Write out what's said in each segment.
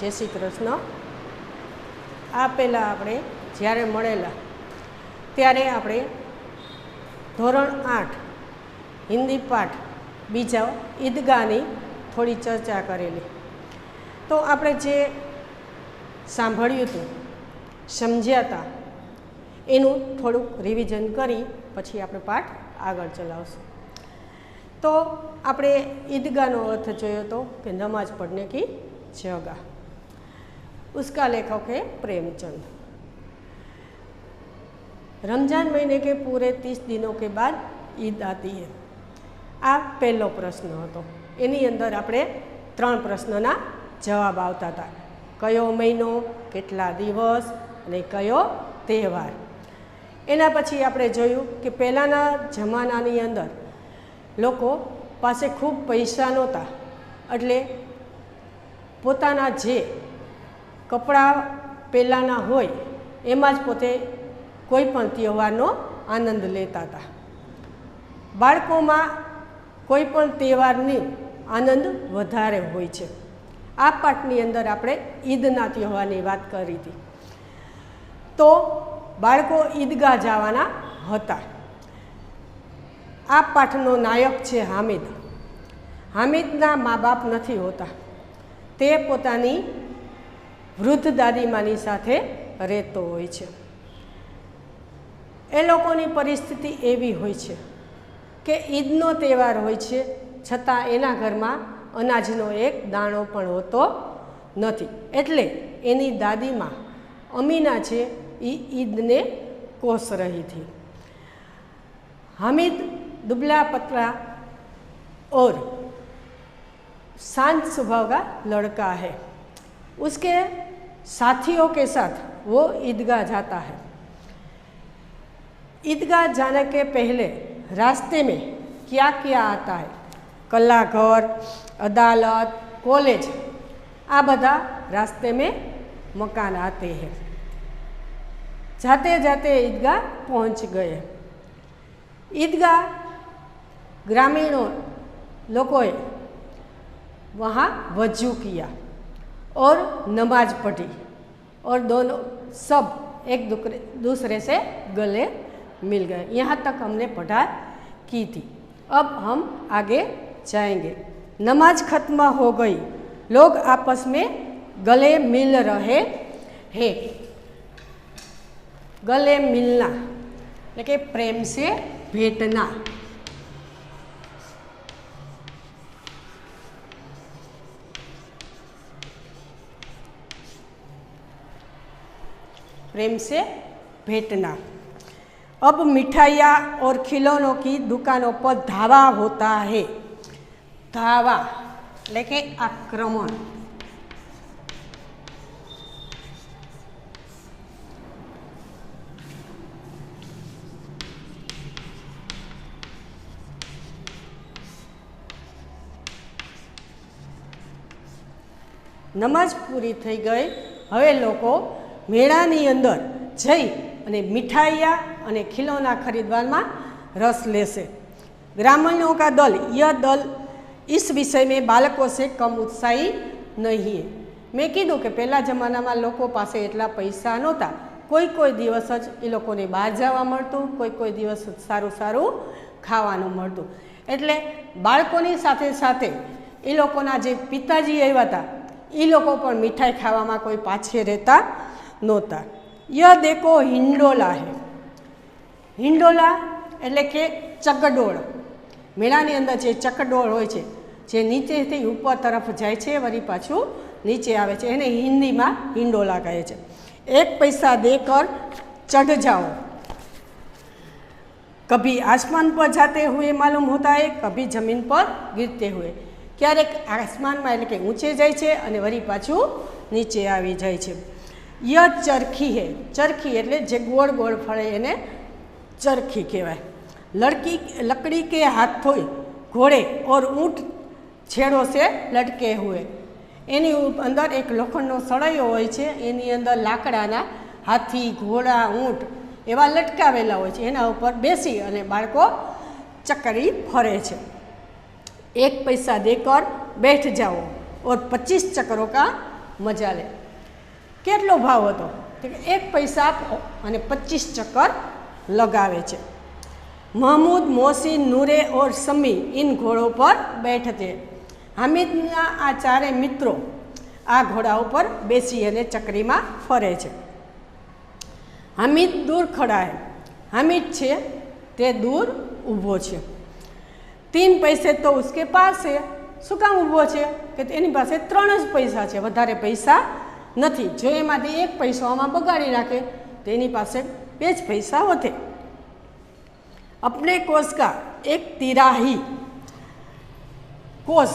જય શ્રી કૃષ્ણ। આ પહેલાં આપણે જ્યારે મળેલા ત્યારે આપણે ધોરણ 8 હિન્દી પાઠ બીજા ઈદગાહની થોડી ચર્ચા કરેલી। તો આપણે જે સાંભળ્યું હતું, સમજ્યા હતા, એનું થોડુંક રિવિઝન કરી પછી આપણે પાઠ આગળ ચલાવશું। તો આપણે ईदगाह अर्थ जोयो तो कि नमाज पढ़ने की जगह। उसका लेखक है प्रेमचंद। रमजान महीने के पूरे 30 दिनों के बाद ईद आती है। आ पहलो प्रश्न हतो। एनी अंदर आपणे 3 प्रश्नों जवाब आवता था। कयो महीनो, केटला दिवस अने कयो तहेवार। एना पछी आपणे जोयुं कि पहेलाना जमानानी अंदर लोको पासे खूब पैसा नहोता, एटले पोताना जे कपड़ा पहेलाना होय एमां ज पोते कोईपण तहेवारनो आनंद लेता था। बाळकोमां कोईपण तहेवारनी आनंद वधारे होय छे। आ पाठनी अंदर आपणे ईदना तहेवारनी वात करी हती। तो बाळको ईदगाह जवाना हता। आ पाठनो नायक है हामिद। हामिदना माँ बाप नहीं होता। ते पोतानी वृद्ध दादी मानी साथे रहतो होय छे। ए लोकोनी परिस्थिति एवी होय छे के ईदनो तहेवार होय छे छतां एना घरमां अनाजनो एक दाणो पण होतो नथी। एटले एनी दादी माँ अमीना छे ई ईदने कोस रही थी। हामिद दुबला पतला और शांत स्वभाव का लड़का है। उसके साथियों के साथ वो ईदगाह जाता है। ईदगाह जाने के पहले रास्ते में क्या क्या आता है, कला घर, अदालत, कॉलेज, आ बधा रास्ते में मकान आते हैं। जाते जाते ईदगाह पहुंच गए। ईदगाह ग्रामीणों लोगों वहाँ वजू किया और नमाज पढ़ी और दोनों सब एक दूसरे से गले मिल गए। यहाँ तक हमने पढ़ा की थी। अब हम आगे जाएंगे। नमाज खत्म हो गई, लोग आपस में गले मिल रहे हैं। गले मिलना એટલે કે પ્રેમ से भेटना। प्रेम से भेटना। अब मिठाइयाँ और खिलौनों की दुकानों पर धावा होता है। धावा એટલે કે आक्रमण। नमाज पूरी थई गई। हवे लोको मेळानी अंदर जई अने मिठाइयाँ अने खिलौना खरीदवामां रस लेशे। ग्रामीणों का दल, यह दल इस विषय में बालकों से कम उत्साही नहीं है। मैं कीधुं के पहला जमाना में लोको पासे एटला पैसा नहोता। कोई कोई दिवस ज ए लोकोने बहार जवा मळतुं, कोई कोई दिवस सारूं सारूं खावानुं मळतुं। एटले बाळकोनी साथे साथे ए लोकोना जे पिताजी आव्या हता ये लोग पर मिठाई खावा में कोई पाछे रहता नहोता। यह देखो हिंडोला है। हिंडोला एटले के चकडोळ। मेळानी अंदर जे चकडोळ होय छे जे नीचेथी ऊपर तरफ जाय छे वरी पाछुं नीचे आवे छे, एने हिंदी में हिंडोला कहे छे। 1 पैसा देकर चढ़ जाओ। कभी आसमान पर जाते हुए मालूम होता है, कभी जमीन पर गिरते हुए। क्यारेक आसमान में एटले के ऊँचे जाए छे अने वरी पाछुं नीचे आवी जाए छे। यह चरखी है। चरखी एटले जे गोल गोल फळे एने चरखी कहेवाय। लकड़ी के हाथों घोड़े और ऊँट छेड़ों से लटके हुए। एनी अंदर एक लोखंडनो सळियो होय छे, एनी अंदर लाकडाना हाथी, घोड़ा, ऊँट एवा लटकावेला होय छे। एना उपर बेसी अने बाळको चक्करी फरे छे। 1 पैसा देकर बैठ जाओ और 25 चक्रों का મજા લે। કેટલો ભાવ હતો? તો 1 પૈસા આપો અને 25 ચક્કર लगावे छे। महमूद, मोहसिन, नूरे और समी इन घोड़ों पर बैठते। हामिदना आ चारे मित्रों आ घोड़ा पर बेसी अने चक्री में फरे छे। हामिद दूर खड़ा है। हामिद छे ते दूर ऊभो छे। 3 पैसे तो उसके पास है। शुं काम ऊभो छे? के तेनी पासे 3 ज पैसा छे, वधारे पैसा नथी। जो एमांथी 1 पैसो आमां बगाड़ी नाखे तेनी पासे 2 ज पैसा होते। अपने कोस का 1 तिराही कोस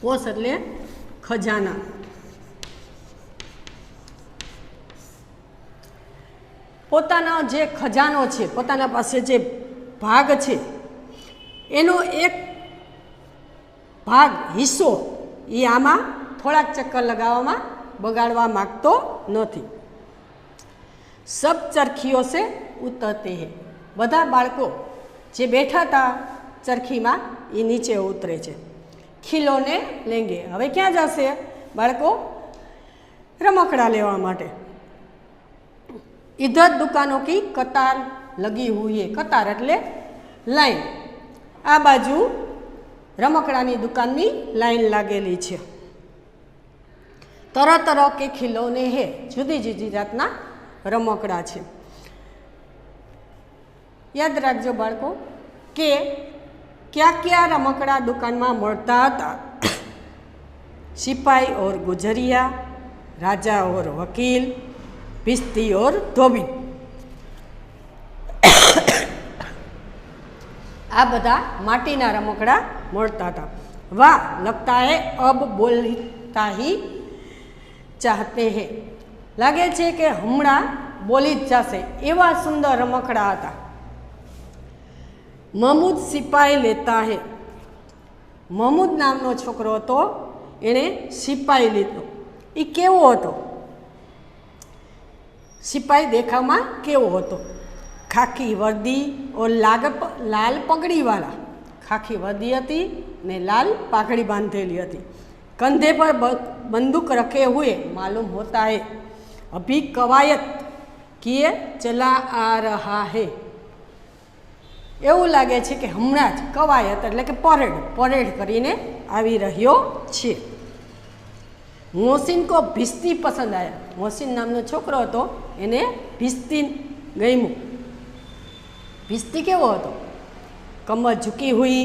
कोस एटले खजाना। पोताना जे खजानो छे, पोताना पासे जे भाग छे एनो 1 भाग हिस्सो ये आमा थोड़ा चक्कर लगावा बगाड़वा मांगतो नहीं। सब चरखियों से उतरते हैं। बधा बाळको जे बैठा था चरखी में ये नीचे उतरे छे। खिलौने लेंगे। हवे क्या जशे बाळको? रमकड़ा लेवा माटे। इधर दुकानों की कतार लगी हुई है। कतार एटले लाइन। आ बाजू रमकड़ानी दुकाननी लाइन लागेली छे। तरह तरह के खिलौने है। जुदी जुदी जातना रमकड़ा छे। याद राखजो बाळको के क्या क्या रमकड़ा दुकान में मळता हता। सिपाही और गुजरिया, राजा और वकील, भिस्ती और धोबी। आ बधा माटीना रमकड़ा मळता था। वाह, लगता है अब बोलता ही चाहते हैं। लागे छे के हमणा बोली ज जशे एवा सुंदर रमकड़ा हता। महमूद सिपाही लेता है। महमूद नामनो छोकरो हतो, एणे सिपाही लीधो। ए केवो हतो? सिपाही देखावमां केवो हतो? खाकी वर्दी और लाल पगड़ी वाला। खाकी वर्दी हती ने लाल पाघड़ी बांधेली हती। कंधे पर बंदूक रखे हुए मालूम होता है अभी कवायत किए चला आ रहा है। एवं लगे छे कि हमणां ज कवायत एटले के परेड करीने आवी रह्यो छे। मोहसिन को भिस्ती पसंद आया। मोहसिन नामनो छोकरो हतो, एने भिस्ती गम्युं। भिस्ती केवो हतो? कमर झुकी हुई,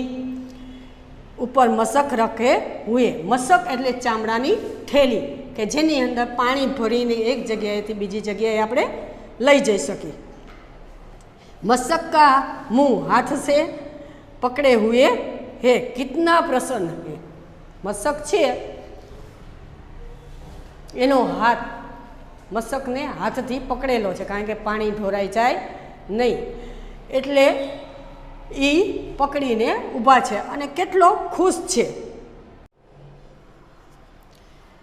ऊपर मशक रखे हुए। मशक एटले चामड़ानी थैली के जेनी अंदर पाणी भरीने एक जग्याएथी बीजी जग्याए आपणे लई जई सकीए। मशक का मुंह हाथ से पकड़े हुए है। कितना प्रसन्न है। मशक छे एनो हाथ मशक ने हाथ थी पकड़ेलो छे, कारण के पाणी ढोराई जाए नहीं एटले ई पकड़ीने ऊभा छे अने केटलो खुश छे।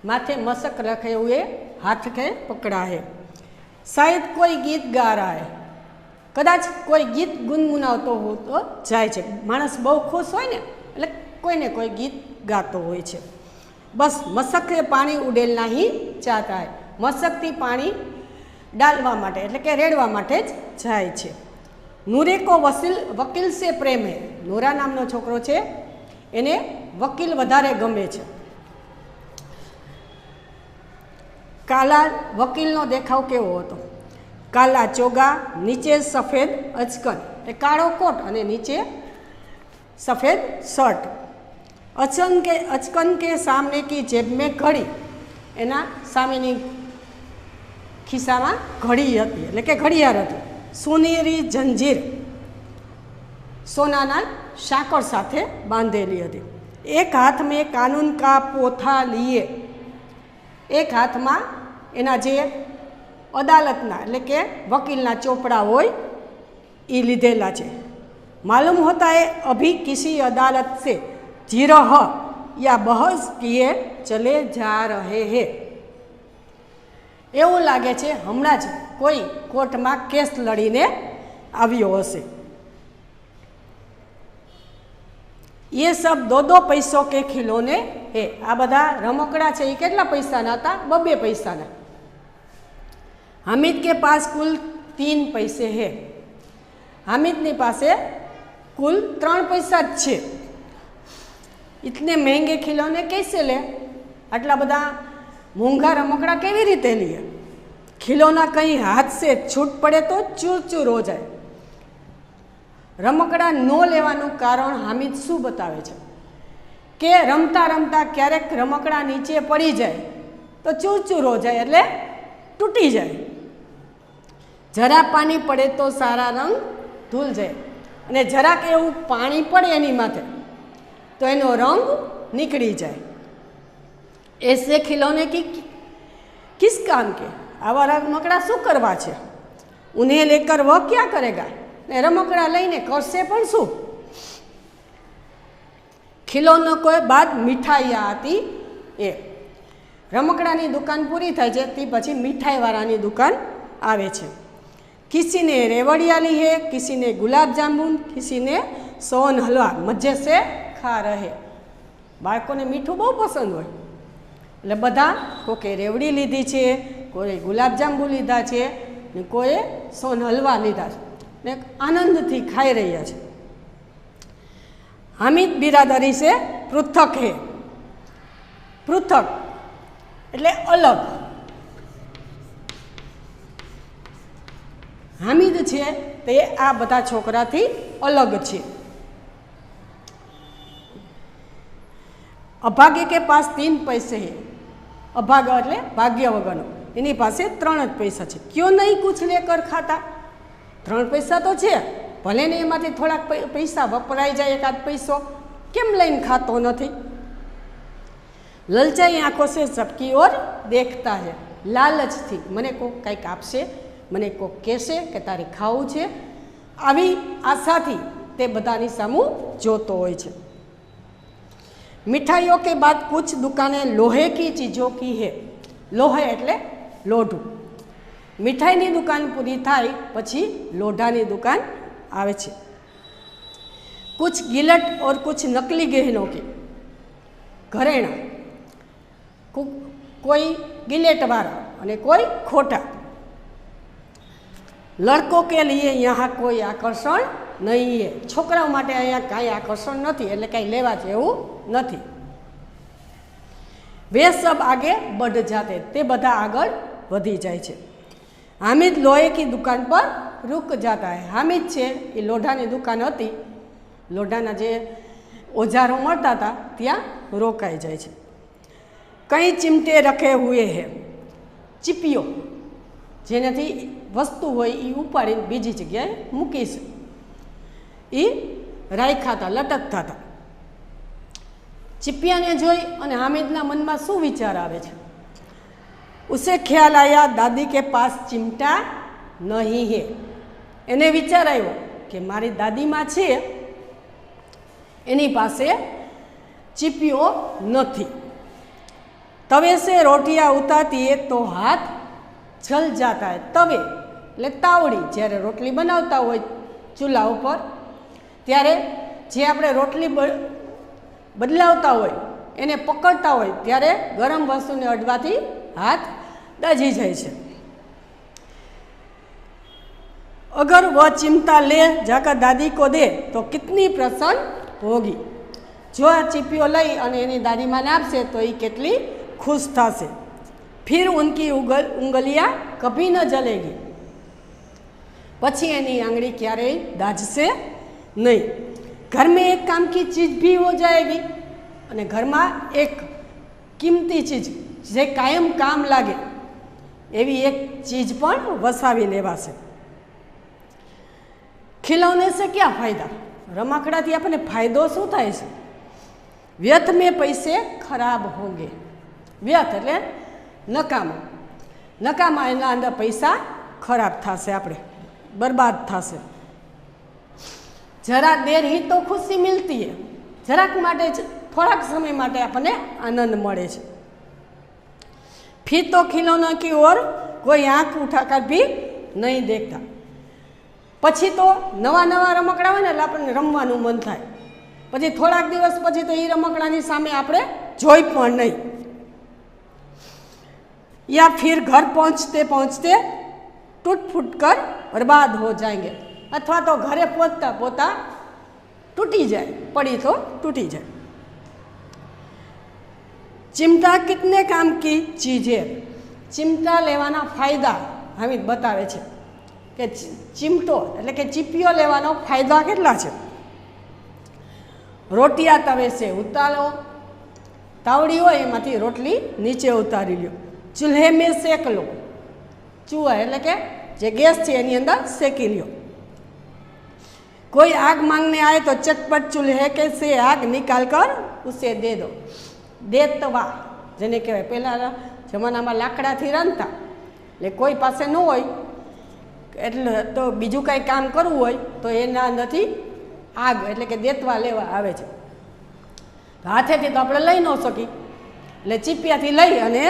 माथे मशक रखे हुए हाथ के पकड़ा है। शायद कोई गीत गा रहा है। कदाच कोई गीत गुनगुनावतो हो तो जाए छे। माणस बहु खुश होय ने એટલે कोई ने कोई गीत गातो होय छे। बस मशक से पानी उडेलना ही चाहता है। मशक थी पानी डालवा माटे एटले के रेड़वा माटे ज जाय छे। नूरे को वकील से प्रेम है। नूरा नामनो छोकरो छे, एने वकील वधारे गमे छे। काला वकीलनो देखाव केवो हतो? काला चोगा, नीचे सफेद अचकन, ए काळो कोट अने नीचे सफेद शर्ट। अचकन के सामने की जेब में घड़ी, एना सामेनी खिस्सामां घड़ी हती एटले के घड़ियाळ हती। सोनेरी जंजीर सोनाना साकर साथे बांधेली हती। एक हाथ में कानून का पोथा लिए, एक हाथ में एना जे अदालतना एटले के वकीलना चोपड़ा होय ई लीधेला छे। मालूम होता है अभी किसी अदालत से जिरह या बहस किए चले जा रहे हैं। एवं लागे छे हमणां ज कोई कोर्ट में केस लड़ीने आव्यो हशे। ये सब 2-2 पैसों के खिलौने है। आ बधा रमकड़ा है ये केटला पैसाना था? 2-2 पैसाना। हामिद के पास कुल 3 पैसे है। हामिद ने पासे कुल 3 पैसा छे। इतने महंगे खिलौने कैसे ले? आटला बधा मोंघा रमकड़ा केवी रीते लिए? खिलौना कहीं हाथ से छूट पड़े तो चूर चूर हो जाए। रमकड़ा न लेवानुं कारण हामिद शू बतावे छे के रमता रमता क्यारेक रमकड़ा नीचे पड़ी जाए तो चूर चूर हो जाए एटले तूटी जाए। जरा पानी पड़े तो सारा रंग धूल जाए अने जराक एवुं पाणी पड़े एनी माथे तो एनो रंग निकली जाए। ऐसे खिलौने की किस काम के? आवा रमकड़ा शू करवा छे? उन्हें लेकर वह क्या करेगा? ने रमकड़ा लईने करशे पण शू? खिलौनो कोई बाद मिठाई आती ए रमकड़ानी दुकान पूरी थाय छे ते पछी मिठाईवाळानी दुकान आवे छे। किसी ने रेवड़िया ली है, किसी ने गुलाब जामुन, किसी ने सोन हलवा मजे से खा रहे। बाळको ने मीठू बहु पसंद होय એટલે બધા કોકે રેવડી લીધી છે, કોઈ ગુલાબજાંબુ લીધા છે ને કોઈ સોન હલવા લીધા છે ને આનંદથી ખાઈ રહ્યા છે। हामिद बिरादरी से पृथक है। पृथक એટલે अलग। हामिद छे ते आ बधा छोकराथी अलग छे। अभागे के पास 3 पैसे है। अभागा एटले भाग्य वगरनो। एनी पासे 3 ज पैसा छे। क्यों नहीं कुछ लेकर खाता? 3 पैसा तो छे, भले ने एमांथी थोड़ाक पैसा वपराई जाए, एकाद पैसो केम लईने खातो नथी? ललचाई आंखों से सबकी ओर देखता है। लालच थी मने कोक कंईक आपशे, मने कोक कहेशे के तारे खावुं छे, आवी आशाथी ते बधानी सामु जोतो होय छे। मिठाइयों के बाद कुछ दुकानें लोहे की चीज़ों की है। लोहे एटले लोढ़ू। मिठाईनी दुकान पूरी थाय पछी लोढ़ानी दुकान आवे छे। कुछ गिलट और कुछ नकली गहनों की। घरेणा कोई गिलेट वाला और कोई खोटा। लड़कों के लिए यहाँ कोई आकर्षण नहीं है। छोकराओ माटे अहींया कांई आकर्षण नथी एटले कांई लेवा जेवुं नथी। वे सब आगे बढ़ जाते, ते बधा आगळ वधी जाय छे। हामिद लोहे की दुकान पर रुक जाता है। हामिद छे ए लोढ़ानी दुकान हती, लोढ़ाना जे औजारो मळता था त्यां रोकाई जाय छे। कई चिमटे रखे हुए हैं। चीपियो जेनाथी वस्तु होय ई उपाड़ीने बीजी जग्याए मूकी छे। ई राख्या था, लटकता था। चिपिया ने जोई अने हामिदना मन में शू विचार आवे छे? उसे ख्याल आया दादी के पास चिमटा नहीं है। एने विचार आव्यो कि मारी दादी मां छे एनी पासे चिपियो नथी। तवे से रोटियां उतारती है तो हाथ जल जाता है। तवे એટલે તાવડી, જ્યારે રોટલી બનાવતા હોય ચૂલા ઉપર ત્યારે જે આપણે રોટલી બદલાવતા હોય એને પકડતા હોય ત્યારે ગરમ વસ્તુને અડવાથી હાથ દાજી જાય છે। अगर वह चिमटा ले जाकर दादी को दे तो कितनी प्रसन्न होगी। जो आ चीपियो लई अने एनी दादी माने आपशे तो ये केटली खुश थशे। फिर उनकी उंगलियां कभी न जलेगी। पछी एनी आंगળી क्यारेय दाजशे नहीं। घर में एक काम की चीज भी हो जाएगी अने घर में एक कीमती चीज जे कायम काम लागे एवी एक चीज पण वसावी लेवाशे। खिलौने से क्या फायदा? रमकड़ाथी आपने फायदो शू थाय छे? व्यर्थ में पैसे खराब होंगे। व्यर्थ एटले नकामा, नकामा एना अंदर पैसा खराब थशे, आपणे बर्बाद थशे। जरा देर ही तो खुशी मिलती है। जराक माटे थोड़ाक समय माटे आपने आनंद मळे छे। फिर तो खिलौनों की ओर कोई आंख उठाकर भी नहीं देखता। पछी तो नवा नवा रमकड़ा होय ने એટલે આપણને રમવાનું મન થાય પછી થોડાક દિવસ પછી તો એ રમકડાની સામે આપણે જોઈ પણ નહીં, યા ફિર ઘર પહોંચતે પહોંચતે टूट फूट कर बर्बाद हो जाएंगे, अथवा तो घरे पहुंचता पहुंचता टूटी जाए, पड़ी तो टूटी जाए। चिमटा कितने काम की चीज है? चिमटा लेवाना फायदा हामिद बतावे छे के चिमटो एटले के चीपियो लेवानो फायदा केटला छे। रोटिया तवे से उतारो, तावड़ी हो एमांथी रोटली नीचे उतारी लो, चूल्हे में सेक लो, चूहा एटले के जे गैस छे एनी अंदर सेकी लो। कोई आग मांगने आए तो चटपट चूल्हे के से आग निकाल कर उसे दे दो। देतवा जेने कहेवाय, पहेला जमानामां लाकडाथी रांधता એટલે કોઈ પાસે ન હોય એટલે તો બીજું કાંઈ કામ કરવું હોય તો એના અંદરથી આગ એટલે કે દેતવા લેવા આવે છે। હાથેથી તો આપણે લઈ ન શકી એટલે ચીપિયાથી લઈ અને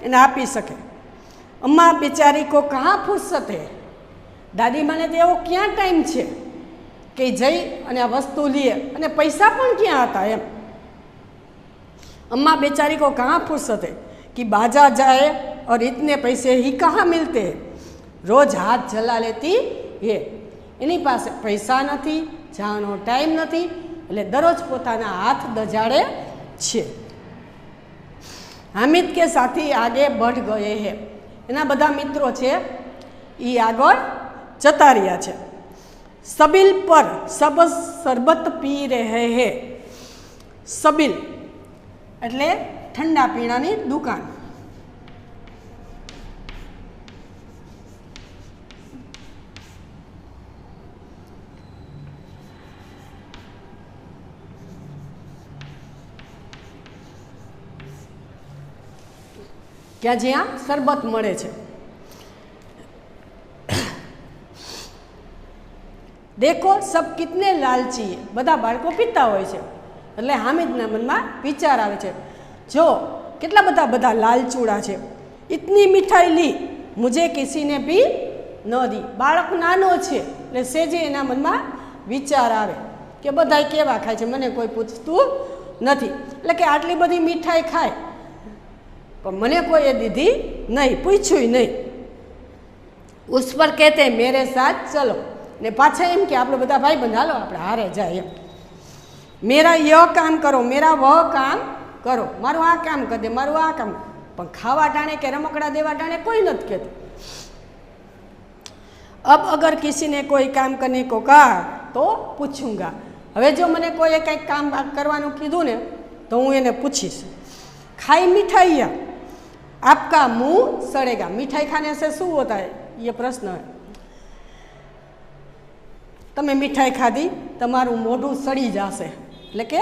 એને આપી શકે। अम्मा बेचारी को कहाँ फुर्सत है? दादी माने तो एवो क्या टाइम छे कि जई अने आ वस्तु लिए अने पैसा पण क्या हता एम। अम्मा बेचारी को कहाँ फुर्सत है कि बाजार जाए और इतने पैसे ही कहाँ मिलते हैं, रोज हाथ जला लेती है। एनी पासे पैसा नथी, जानो टाइम नथी એટલે દરરોજ પોતાના હાથ દજાડે છે। हामिद के साथी आगे बढ़ गए हैं, एना बधा मित्रों छे ई आगळ जता रह्या छे। सबिल पर सब शरबत पी रहे हैं। सबिल एटले ठंडा पीणानी दुकान। क्या ज्यां शरबत मळे छे। देखो सब कितने लालची है, बधा बाळको पीता होय छे એટલે હામિદના મનમાં વિચાર આવે છે, જો કેટલા બધા બધા લાલચુડા છે। इतनी मिठाई ली मुझे किसी ने भी न दी। बाळक नानो छे એટલે સેજે એના મનમાં વિચાર આવે કે બધાય કેવા ખાય છે, મને કોઈ પૂછતું નથી, એટલે કે આટલી બધી મીઠાઈ ખાય पर मने कोई दीदी नहीं, पूछू ही नहीं। उस पर कहते मेरे साथ चलो ने पाछा एम कि आप बधा भाई बंध हालो आपणे हारे जाए। मेरा यह काम करो, मेरा वह काम करो, मारू आ काम कर दे, मारू आ काम। पण खावा टाणे के रमकड़ा देवा टाणे कोई नथी कहतुं। अब अगर किसी ने कोई काम करने को कहा तो पूछूंगा। हवे जो मने कोई कंईक काम करवानुं कीधुं ने तो हूँ एने पूछीश। खाई मिठाइयाँ आपका मुंह सड़ेगा। मिठाई खाने से शू होता है, ये प्रश्न है। तमे मिठाई खाधी तमारू मोढुं सड़ी जाशे એટલે કે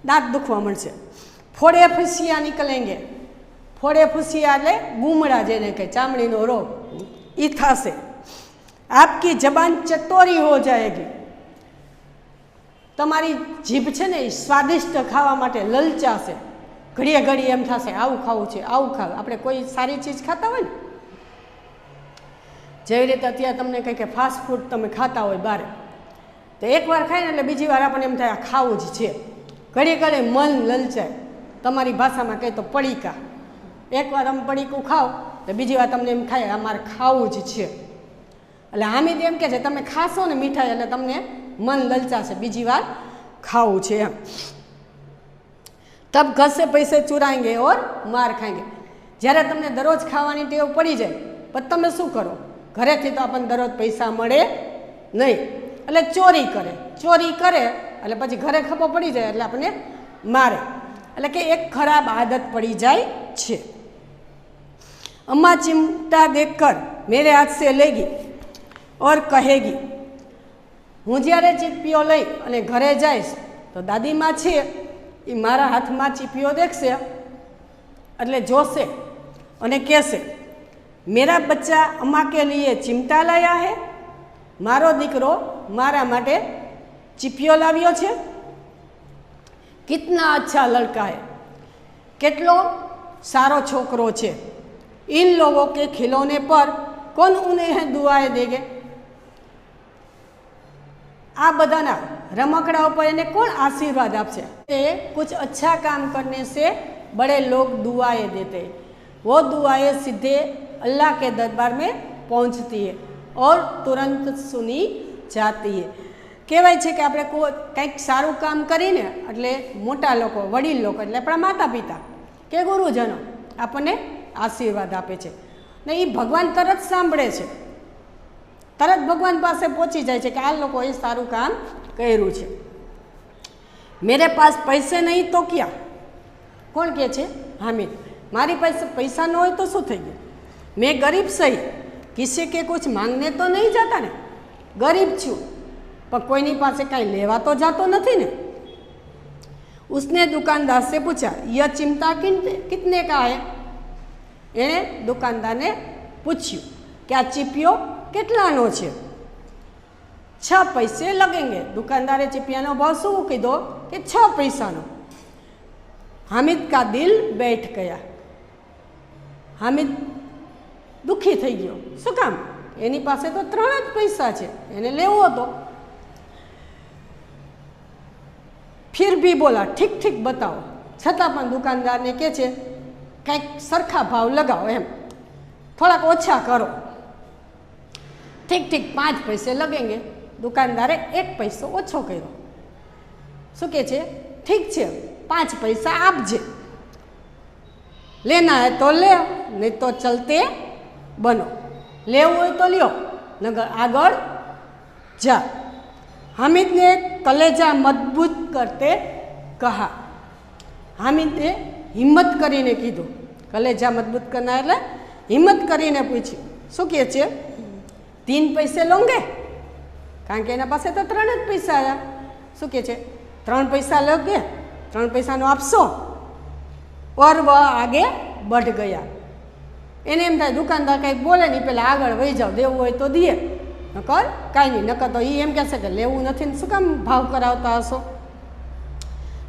દાંત દુખવા મળશે। ફોડે ફૂસિયા નીકળेंगे। ફોડે ફૂસિયા એટલે ગુમડા જેને કે ચામડીનો રોગ ઈ થશે। आपकी जबान चटोरी हो जाएगी। तमारी जीभ छे ने स्वादिष्ट खावा माटे ललचाशे। घड़िए घड़ी एम थशे आवुं खावुं छे, आवुं खाव। आपणे कोई सारी चीज खाता होय ने जेवी रीते अत्यारे तमने कहीं के फास्ट फूड तमे खाता होय बारे तो एक बार खाई ने એટલે बीजी वार आपणे एम थाय आ खावुं ज छे। घड़ी घड़ी मन ललचाय। तमारी भाषामां कहे तो पड़ीका। एक बार તમે પડીકું ખાઓ તો બીજી વાર તમને એમ થાય અમારે ખાવું જ છે। એટલે હામિદ એમ કહે છે તમે ખાશો ને મીઠાઈ એટલે તમને મન લલચાશે, બીજી વાર ખાવું છે એમ। तब घर से पैसे चुराएंगे और मार खाएंगे। જ્યારે તમને દરરોજ ખાવાની ટેવ પડી જાય પણ તમે શું કરો, ઘરેથી તો આપણને દરરોજ પૈસા મળે નહીં એટલે ચોરી કરે। ચોરી કરે એટલે પછી ઘરે ખબર પડી જાય એટલે આપણને મારે, એટલે કે એક ખરાબ આદત પડી જાય છે। अम्मा चिमटा देखकर मेरे हाथ से लेगी और कहेगी। हूँ જ્યારે ચીપિયો લઈ અને ઘરે જઈશ તો દાદીમાં છે એ મારા હાથમાં ચીપિયો દેખશે એટલે જોશે અને કહેશે मेरा बच्चा अम्मा के लिए चिमटा लाया है। मारो दीकरो मारा माटे चीपियो लाव्यो छे। कितना अच्छा लड़का है, केटलो सारो छोकरो छे। इन लोगों के खिलौने पर कौन उन्हें दुआएं देगे। આ બધાના રમકડા ઉપર એને કોણ આशीर्वाद આપશે? તે कुछ अच्छा काम करने से बड़े लोग दुआएं देते, वो दुआएं सीधे अल्लाह के दरबार में पहुंचती है और तुरंत सुनी जाती है। કહેવાય છે કે આપણે કંઈક સારું કામ કરીને એટલે મોટા લોકો, વડીલ લોકો એટલે આપણા માતા પિતા કે ગુરુજનો આપણને આશીર્વાદ આપે છે ને એ ભગવાન તરત સાંભળે છે, તરત ભગવાન પાસે પહોંચી જાય છે કે આ લોકોએ સારું કામ કર્યું છે। મેરે પાસ પૈસે નહીં તો ક્યાં, કોણ કહે છે? હામિદ। મારી પાસે પૈસા ન હોય તો શું થઈ ગયું? મેં ગરીબ સહી, કિસી કે કુછ માંગને તો નહીં જાતા ને, ગરીબ છું પણ કોઈની પાસે કાંઈ લેવા તો જાતો નથી ને। उसने दुकानदार से पूछा यह चिमटा कितने का है? એણે દુકાનદારને પૂછ્યું કે આ ચીપિયો કેટલાનો છે? 6 पैसे लगेंगे। દુકાનદારે ચીપિયાનો ભાવ શું કીધો કે 6 પૈસાનો। હામિદ કા દિલ બેઠ ગયા। હામિદ દુઃખી થઈ ગયો। શું કામ? એની પાસે તો 3 જ પૈસા છે, એને લેવો હતો। फिर भी बोला ठीक ठीक बताओ, छતાં પણ દુકાનદારને કહે છે કંઈક સરખા ભાવ લગાવો, એમ થોડાક ઓછા કરો। ઠીક ઠીક 5 पैसे लगेंगे। દુકાનદારે 1 પૈસો ઓછો કર્યો। શું કહે છે? ઠીક છે 5 પૈસા આપજે, લેના હે તો લે, નહીં તો ચલતે બનો, લેવું હોય તો લ્યો નગર આગળ જા। हामिद ने कलेजा मजबूत करते कहा। हामिद ने हिम्मत करीने कीधुं। कलेजा मजबूत करना એટલે हिम्मत करीने पूछ्યું। શું કહે છે? 3 पैसे लोगे? કારણ કે એના પાસે તો 3 જ પૈસા આવ્યા। શું કહે છે? 3 पैसा लोगे? 3 पैसाનો આપશો? और वह आगे बढ़ गया। એને એમ થાય દુકાનદાર કંઈક બોલે નહીં, પેલા આગળ વહી જાઓ, દેવું હોય તો દે, નકર કાંઈ નહીં, નકર તો એ એમ કહેશે કે લેવું નથી ને શું કામ ભાવ કરાવતા હશો?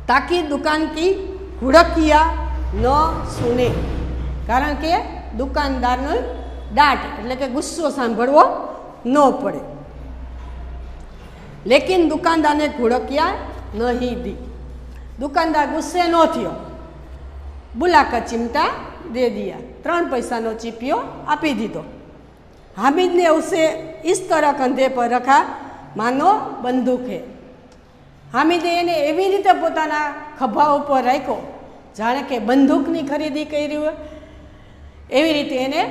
તાકી દુકાન કી હુડકિયા ન સુને, કારણ કે દુકાનદારનો દાટ એટલે કે ગુસ્સો સાંભળવો ન પડે। લેકિન દુકાનદારને ઘુડકિયા નહીં દી। દુકાનદાર ગુસ્સે ન થયો। બુલાકર ચિમટા દે દિયા, 3 पैसाનો ચીપિયો આપી દીધો। हामिद ने उसे इस तरह कंधे पर रखा मानो बंदूक है। हामिदे એને એવી રીતે પોતાના ખભા ઉપર રાખ્યો જાણે કે બંદૂકની ખરીદી કરી હોય એવી રીતે એને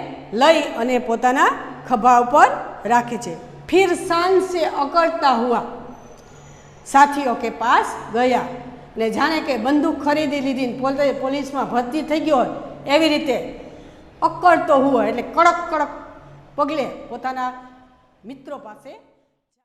લઈ અને પોતાના ખભા ઉપર રાખે છે। फिर शान से अकड़ता हुआ साथियों के पास गया। ને જાણે કે બંદૂક ખરીદી લીધી ને પોતે પોલીસમાં ભરતી થઈ ગયો હોય એવી રીતે અકળતો હુઆ એટલે કડક કડક પગલે પોતાના મિત્રો પાસે